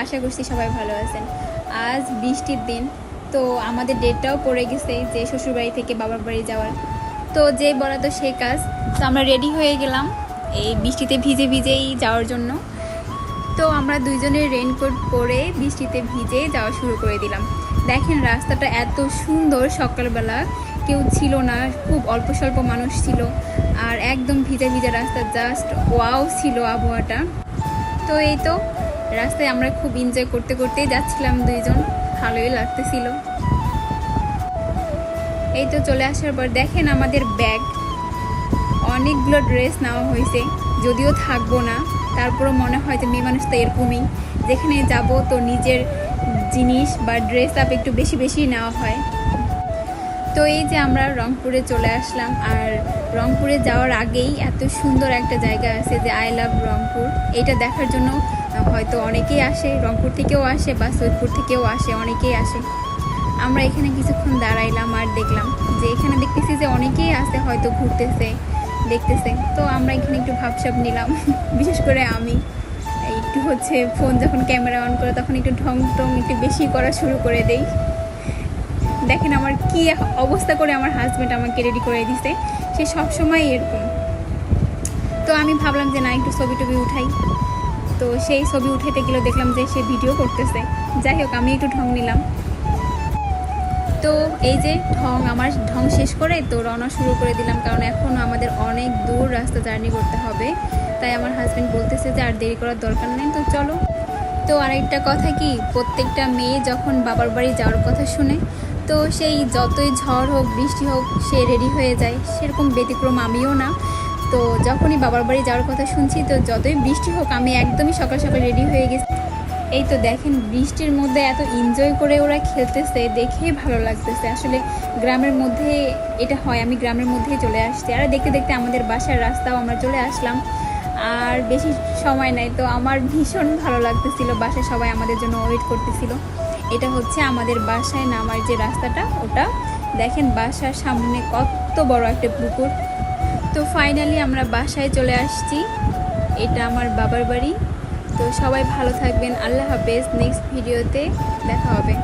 আশা করছি সবাই ভালো আছেন। আজ বৃষ্টির দিন, তো আমাদের ডেটটাও পড়ে গেছে যে শ্বশুরবাড়ি থেকে বাবার বাড়ি যাওয়ার। তো যে বলা তো সেই কাজ। তো আমরা রেডি হয়ে গেলাম এই বৃষ্টিতে ভিজে ভিজেই যাওয়ার জন্য। তো আমরা দুইজনের রেইনকোট পরে বৃষ্টিতে ভিজে যাওয়া শুরু করে দিলাম। দেখেন রাস্তাটা এত সুন্দর, সকালবেলা কেউ ছিল না, খুব অল্প স্বল্প মানুষ ছিল, আর একদম ভিজা ভিজা রাস্তা, জাস্ট ওয়াও ছিল আবহাওয়াটা। তো এই তো রাস্তায় আমরা খুব এনজয় করতে করতেই যাচ্ছিলাম দুইজন, ভালোই লাগতেছিল। এই তো চলে আসার পর দেখেন আমাদের ব্যাগ, অনেকগুলো ড্রেস নেওয়া হয়েছে, যদিও থাকবো না, তারপরও মনে হয় যে মেয়ে মানুষ তো এরকমই, যেখানে যাব তো নিজের জিনিস বা ড্রেস আপ একটু বেশি বেশি নেওয়া হয়। তো এই যে আমরা রংপুরে চলে আসলাম, আর রংপুরে যাওয়ার আগেই এত সুন্দর একটা জায়গা আছে যে আই লাভ রংপুর, এটা দেখার জন্য হয়তো অনেকেই আসে, রংপুর থেকেও আসে বা সৈয়দপুর থেকেও আসে, অনেকেই আসে। আমরা এখানে কিছুক্ষণ দাঁড়াইলাম আর দেখলাম যে এখানে দেখতেছি যে অনেকেই আসে, হয়তো ঘুরতেছে, দেখতেছে। তো আমরা এখানে একটু ভাবসাব নিলাম, বিশেষ করে আমি একটু ফোন যখন ক্যামেরা অন করে তখন একটু ঢং টং একটু বেশি করা শুরু করে দেই। দেখেন আমার কি অবস্থা করে আমার হাজব্যান্ড আমাকে রেডি করে দিছে, সে সবসময় এরকম। তো আমি ভাবলাম যে না, একটু ছবি টবি উঠাই। তো সেই ছবি উঠাইতে গেলে দেখলাম যে সে ভিডিও করতেছে। যাই হোক, আমি একটু ঢং নিলাম। তো এই যে আমার ঢং শেষ করে তো রওনা শুরু করে দিলাম, কারণ এখনও আমাদের অনেক দূর রাস্তা জার্নি করতে হবে। তাই আমার হাজব্যান্ড বলতেছে যে আর দেরি করার দরকার নেই, তো চলো। তো আরেকটা কথা কি, প্রত্যেকটা মেয়ে যখন বাবার বাড়ি যাওয়ার কথা শুনে, তো সেই যতই ঝড় হোক বৃষ্টি হোক সে রেডি হয়ে যায়, সেরকম ব্যতিক্রম আমিও না। তো যখনই বাবার বাড়ি যাওয়ার কথা শুনছি, তো যতই বৃষ্টি হোক আমি একদমই সকাল সকাল রেডি হয়ে গেছি। এই তো দেখেন বৃষ্টির মধ্যে এত এনজয় করে ওরা খেলতেছে, দেখে ভালো লাগতেছে। আসলে গ্রামের মধ্যে এটা হয়, আমি গ্রামের মধ্যেই চলে আসছি, আর দেখতে দেখতে আমাদের বাসার রাস্তাও আমরা চলে আসলাম। আর বেশি সময় নাই, তো আমার ভীষণ ভালো লাগতেছিল, বাসায় সবাই আমাদের জন্য ওয়েট করতেছিল। এটা হচ্ছে আমাদের বাসায় নামার যে রাস্তাটা, ওটা দেখেন বাসার সামনে কত বড় একটা পুকুর। তো ফাইনালি আমরা বাসায় চলে আসছি, এটা আমার বাবার বাড়ি। তো সবাই ভালো থাকবেন, আল্লাহ হাফেজ, নেক্সট ভিডিওতে দেখা হবে।